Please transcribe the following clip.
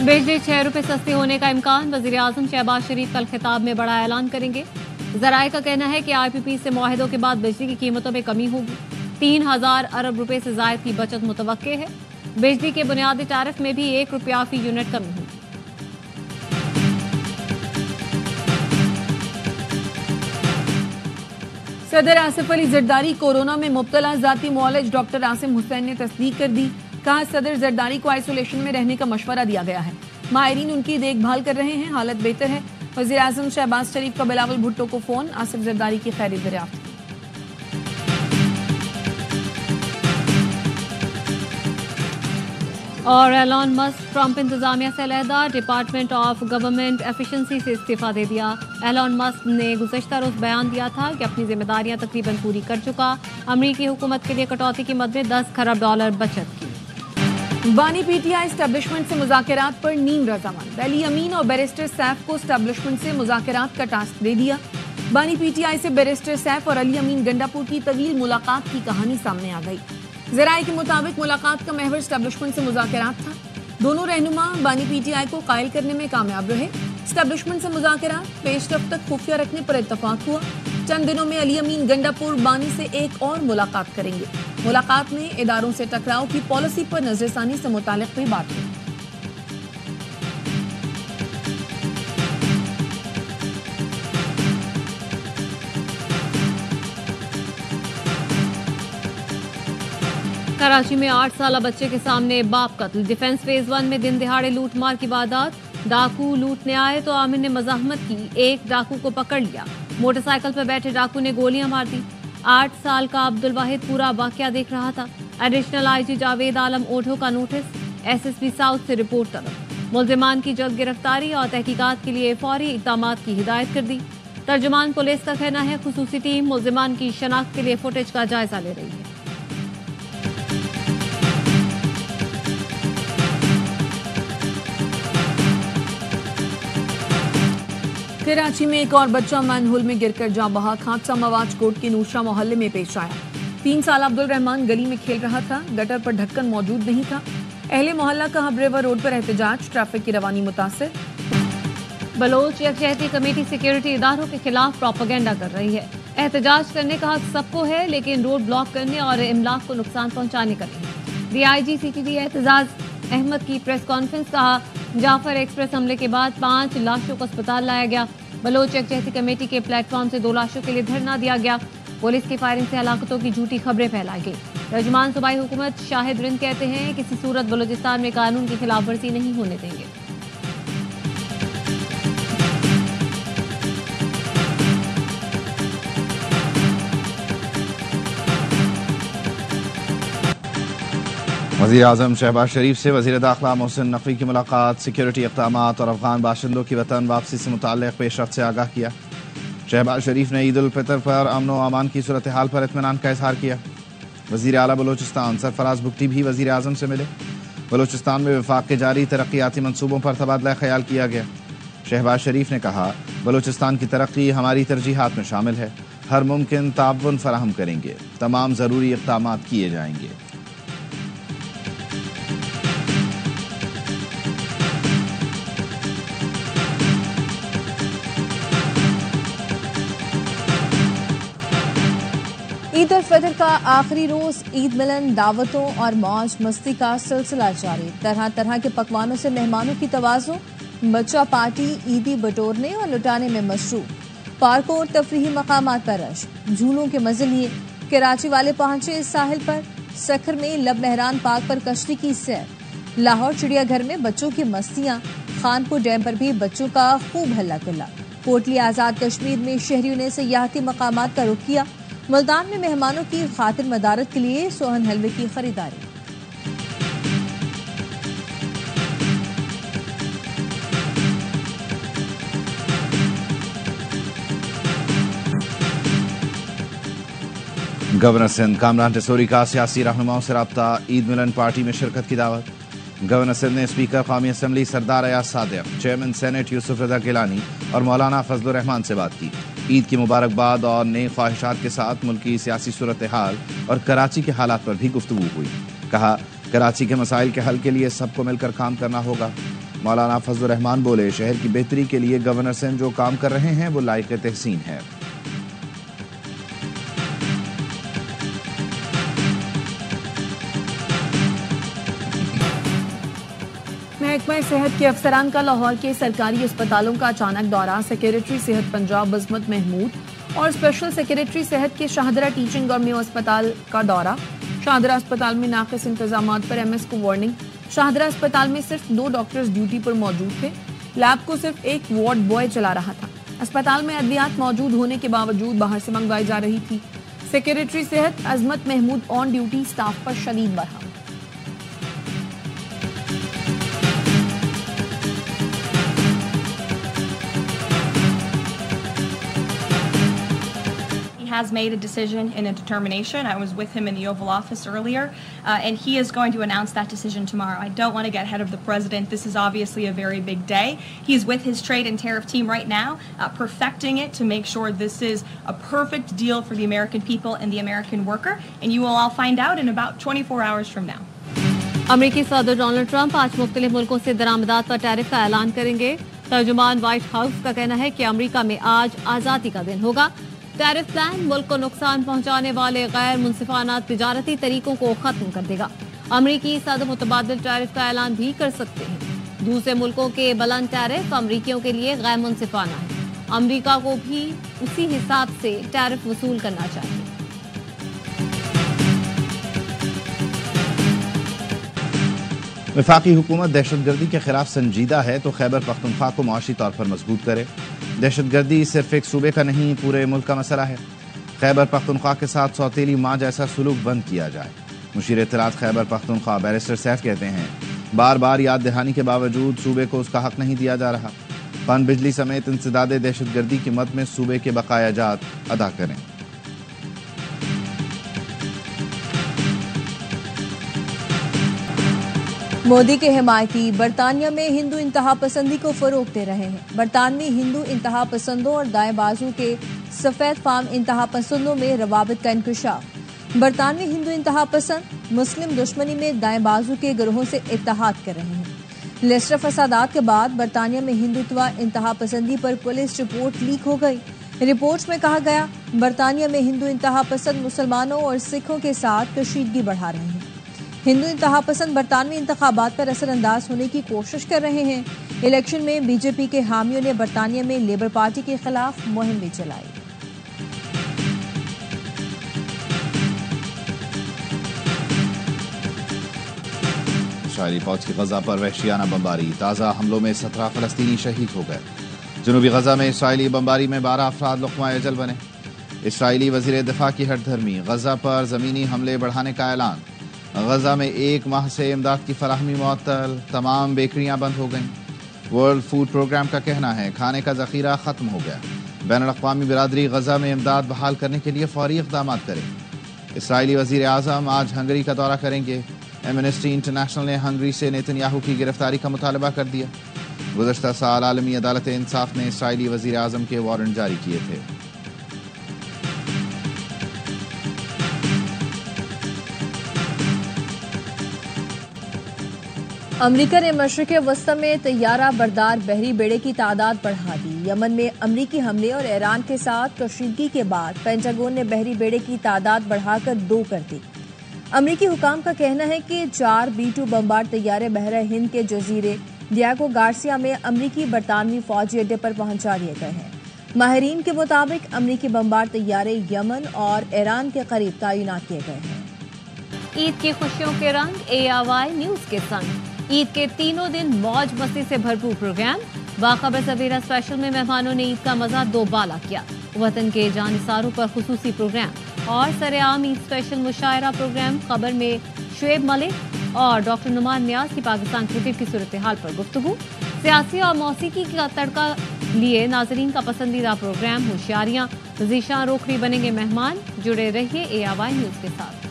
बिजली 6 रुपए सस्ती होने का इम्कान। वजीर आजम शहबाज शरीफ कल खिताब में बड़ा ऐलान करेंगे। जराये का कहना है कि IPP से मुआहदों के बाद बिजली की कीमतों में कमी होगी। 3000 अरब रुपए से जायद की बचत मुतवक्के है। बिजली के बुनियादी टैरिफ में भी 1 रुपया फी यूनिट कमी होगी। सदर आसिफ अली जरदारी कोरोना में मुब्तला। ज़ाती मुआलिज डॉक्टर आसिम हुसैन ने तस्दीक कर दी। कहा सदर जरदारी को आइसोलेशन में रहने का मशवरा दिया गया है। माहिरीन उनकी देखभाल कर रहे हैं, हालत बेहतर है। वज़ीर आज़म शहबाज शरीफ का बिलावल भुट्टो को फोन। आसिफ जरदारी की खैरियत दरियाफ्त। और एलॉन मस्क ट्रंप इंतजामिया से अलहदा। डिपार्टमेंट ऑफ गवर्नमेंट एफिशिएंसी से इस्तीफा दे दिया। एलॉन मस्क ने गुज़श्ता रोज बयान दिया था कि अपनी जिम्मेदारियां तकरीबन पूरी कर चुका। अमरीकी हुकूमत के लिए कटौती की मद में $10 खरब बचत की। बानी PTI एस्टेब्लिशमेंट से मुज़ाकरात पर नीम रजामंद। अली अमीन और बैरिस्टर सैफ को एस्टेब्लिशमेंट से मुज़ाकरात का टास्क दे दिया। बानी PTI से बैरिस्टर सैफ और अली अमीन गंडापुर की तवील मुलाकात की कहानी सामने आ गई। ज़राए के मुताबिक मुलाकात का महवर एस्टेब्लिशमेंट से मुज़ाकरात था। दोनों रहनुमा बानी PTI को कायल करने में कामयाब रहे। एस्टेब्लिशमेंट से मुज़ाकरात पेशरफ्त तक खुफिया रखने पर इत्तफाक हुआ। चंद दिनों में अली अमीन गंडापुर बानी से एक और मुलाकात करेंगे। मुलाकात में इदारों से टकराव की पॉलिसी पर नजरसानी से मुतालिक भी बात हुई। कराची में 8 साल बच्चे के सामने बाप कत्ल। डिफेंस फेज 1 में दिन दिहाड़े लूट मार की वारदात। डाकू लूटने आए तो आमिर ने मज़ाहमत की। एक डाकू को पकड़ लिया। मोटरसाइकिल पर बैठे डाकू ने गोलियां मार दी। 8 साल का अब्दुल वाहिद पूरा वाकया देख रहा था। एडिशनल IG जावेद आलम ओढ़ो का नोटिस। SSP साउथ से रिपोर्ट तलब। मुल्जिमान की जल्द गिरफ्तारी और तहकीकात के लिए फौरी इक़दामात की हिदायत कर दी। तर्जुमान पुलिस का कहना है खुसूसी टीम मुल्जिमान की शनाख्त के लिए फुटेज का जायजा ले रही है। कराची में एक और बच्चा मैनहोल में गिरकर जाँ बहक। हादसा मवाज कोट के नूशा मोहल्ले में पेश आया। 3 साल अब्दुल रहमान गली में खेल रहा था। गटर पर ढक्कन मौजूद नहीं था। अहले मोहल्ला का हब रिवर रोड पर एहतजाज। ट्रैफिक की रवानी मुतासिर। बलोच यकजहती कमेटी सिक्योरिटी इदारों के खिलाफ प्रोपेगेंडा कर रही है। एहतजाज करने का हक सबको है, लेकिन रोड ब्लॉक करने और इमलाक को नुकसान पहुंचाने का नहीं। DIG CTD एहतजाज अहमद की प्रेस कॉन्फ्रेंस। कहा जाफर एक्सप्रेस हमले के बाद 5 लाशों को अस्पताल लाया गया। बलोच यकजहती कमेटी के प्लेटफॉर्म से 2 लाशों के लिए धरना दिया गया। पुलिस की फायरिंग से हलाकतों की झूठी खबरें फैलाई गई। तर्जुमान सूबाई हुकूमत शाहिद रिंद कहते हैं किसी सूरत बलोचिस्तान में कानून की खिलाफ वर्जी नहीं होने देंगे। वज़ीर आज़म शहबाज शरीफ से वज़ीर दाखिला मोहसिन नकवी की मुलाकात। सिक्योरिटी इक़दामात और अफगान बाशिंदों की वतन वापसी से मुताल्लिक़ पेशरफ्त से आगाह किया। शहबाज शरीफ ने ईद उल फितर पर अमन व अमान की सूरत हाल पर इत्मीनान का इजहार किया। वज़ीर आला बलोचिस्तान सरफराज बुगटी भी वज़ीर आज़म से मिले। बलोचिस्तान में वफाक के जारी तरक्याती मनसूबों पर तबादला ख्याल किया गया। शहबाज शरीफ ने कहा बलोचिस्तान की तरक्की हमारी तरजीहात में शामिल है। हर मुमकिन ताउन फराहम करेंगे। तमाम ज़रूरी इक़दामात किए जाएंगे। ईद उल फितर का आखिरी रोज ईद मिलन, दावतों और मौज मस्ती का सिलसिला जारी। तरह तरह के पकवानों से मेहमानों की तवाज़ो। बच्चा पार्टी ईदी बटोरने और लुटाने में मसरूफ। पार्कों और तफरीही मकामात पर रश। झूलों के मजे लिए कराची वाले पहुंचे इस साहिल पर। सखर में लब मेहरान पार्क पर कश्ती की सैर। लाहौर चिड़ियाघर में बच्चों की मस्तियां। खानपुर डैम पर भी बच्चों का खूब हल्ला गुल्ला। कोटली आजाद कश्मीर में शहरियों ने सयाहती मकामात का रुख किया। मुल्तान में मेहमानों की खातिर मदारत के लिए सोहन हलवे की खरीदारी। गवर्नर सिंध कामरान टिसोरी का सियासी रहनुमाओं से राब्ता। ईद मिलन पार्टी में शिरकत की दावत। गवर्नर सिंध ने स्पीकर कौमी असम्बली सरदार अयाज सादिक, चेयरमैन सेनेट यूसुफ रजा गिलानी और मौलाना फजलुर रहमान से बात की। ईद की मुबारकबाद और नई ख्वाहिशात के साथ मुल्की सियासी सूरत हाल और कराची के हालात पर भी गुफ्तगू हुई। कहा कराची के मसाइल के हल के लिए सबको मिलकर काम करना होगा। مولانا فضل الرحمان بولے شہر کی بہتری کے لیے گورنر سندھ جو کام کر رہے ہیں وہ لائق تحسین ہے۔ محکمہ صحت کے افسران کا لاہور کے سرکاری اسپتالوں کا اچانک دورہ، سیکریٹری صحت پنجاب عظمت محمود اور اسپیشل سیکریٹری صحت کے شاہدرہ ٹیچنگ اور میو اسپتال کا دورہ۔ شاہدرہ اسپتال میں ناقص انتظامات پر MS کو وارننگ۔ شاہدرہ اسپتال میں صرف 2 ڈاکٹرز ڈیوٹی پر موجود تھے، لیب کو صرف ایک وارڈ بوائے چلا رہا تھا۔ اسپتال میں ادویات موجود ہونے کے باوجود باہر سے منگوائی جا رہی تھی۔ سیکریٹری صحت عظمت محمود آن ڈیوٹی، سٹاف پر شدید برہم۔ Has made a decision and a determination. I was with him in the Oval Office earlier, and he is going to announce that decision tomorrow. I don't want to get ahead of the president. This is obviously a very big day. He's with his trade and tariff team right now, perfecting it to make sure this is a perfect deal for the American people and the American worker, and you will all find out in about 24 hours from now. امریکی صدر Donald Trump آج مختلف ملکوں سے درآمدات پر tariff کا اعلان کریں گے۔ ترجمان وائٹ ہاؤس کا کہنا ہے کہ امریکہ میں آج آزادی کا دن ہوگا۔ ٹیرف پلان ملک کو نقصان پہنچانے والے غیر منصفانہ تجارتی طریقوں کو ختم کر دے گا۔ امریکی صدر متبادل ٹیرف کا اعلان بھی کر سکتے ہیں۔ دوسرے ملکوں کے بلند ٹیرف امریکیوں کے لیے غیر منصفانہ ہے۔ امریکہ کو بھی اسی حساب سے ٹیرف وصول کرنا چاہیے۔ وفاقی حکومت دہشت گردی کے خلاف سنجیدہ ہے تو خیبر پختونخوا کو معاشی طور پر مضبوط کرے۔ دہشت گردی صرف ایک صوبے کا نہیں پورے ملک کا مسئلہ ہے۔ خیبر پختونخوا کے ساتھ سوتیلی ماں جیسا سلوک بند کیا جائے۔ مشیر اطلاعات خیبر پختونخوا بیرسٹر سیف کہتے ہیں بار بار یاد دہانی کے باوجود صوبے کو اس کا حق نہیں دیا جا رہا۔ پن بجلی سمیت انسداد دہشت گردی کی مد میں صوبے کے بقایا جات ادا کریں۔ مودی کے حمایتی برطانیہ میں ہندو انتہا پسندی کو فروغ دے رہے ہیں۔ برطانوی ہندو انتہا پسندوں اور دائیں بازو کے سفید فام انتہا پسندوں میں روابط کا انکشاف۔ برطانوی ہندو انتہا پسند مسلم دشمنی میں دائیں بازو کے گروہوں سے اتحاد کر رہے ہیں۔ لیسٹر فسادات کے بعد برطانیہ میں ہندوتوا انتہا پسندی پر پولیس رپورٹ لیک ہو گئی۔ رپورٹ میں کہا گیا برطانیہ میں ہندو انتہا پسند مسلمانوں اور سکھوں کے ساتھ کشیدگی بڑھا رہے ہیں۔ ہندو انتہا پسند برطانوی انتخابات پر اثر انداز ہونے کی کوشش کر رہے ہیں۔ الیکشن میں بی جے پی کے حامیوں نے برطانیہ میں لیبر پارٹی کے خلاف مہم بھی چلائی۔ اسرائیلی فوج کی غزہ پر وحشیانہ بمباری، تازہ حملوں میں 17 فلسطینی شہید ہو گئے۔ جنوبی غزہ میں اسرائیلی بمباری میں 12 افراد لقمہ اجل بنے۔ اسرائیلی وزیر دفاع کی ہٹ دھرمی، غزہ پر زمینی حملے بڑھانے کا اعلان۔ غزہ میں 1 ماہ سے امداد کی فراہمی معطل، تمام بیکریاں بند ہو گئیں۔ ورلڈ فوڈ پروگرام کا کہنا ہے کھانے کا ذخیرہ ختم ہو گیا۔ بین الاقوامی برادری غزہ میں امداد بحال کرنے کے لیے فوری اقدامات کرے۔ اسرائیلی وزیر اعظم آج ہنگری کا دورہ کریں گے۔ ایمنسٹی انٹرنیشنل نے ہنگری سے نیتن یاہو کی گرفتاری کا مطالبہ کر دیا۔ گزشتہ سال عالمی عدالت انصاف نے اسرائیلی وزیر اعظم کے وارنٹ جاری کیے تھے۔ امریکہ نے مشرق وسطی میں طیارہ بردار بحری بیڑے کی تعداد بڑھا دی۔ یمن میں امریکی حملے اور ایران کے ساتھ کشیدگی کے بعد پینٹاگون نے بحری بیڑے کی تعداد بڑھا کر 2 کر دی۔ امریکی حکام کا کہنا ہے کہ 4 B-2 بمبار طیارے بحر ہند کے جزیرے ڈیاگو گارسیا میں امریکی برطانوی فوجی اڈے پر پہنچا دیے گئے ہیں۔ ماہرین کے مطابق امریکی بمبار طیارے یمن اور ایران کے قریب تعینات کیے گئے ہیں۔ عید کی خوشیوں کے رنگ ARY نیوز کے سنگ۔ عید کے تینوں دن موج مستی سے بھرپور پروگرام۔ باخبر سویرا اسپیشل میں مہمانوں نے عید کا مزہ دوبالا کیا۔ وطن کے جانثاروں پر خصوصی پروگرام اور سرعام عید اسپیشل مشاعرہ پروگرام۔ خبر میں شعیب ملک اور ڈاکٹر نعمان نیاز کی پاکستان کرکٹ کی صورتحال پر گفتگو۔ سیاسی اور موسیقی کا تڑکا لیے ناظرین کا پسندیدہ پروگرام ہوشیاریاں۔ ذیشان روکھڑی بنیں گے مہمان۔ جڑے رہیے ARY نیوز کے ساتھ۔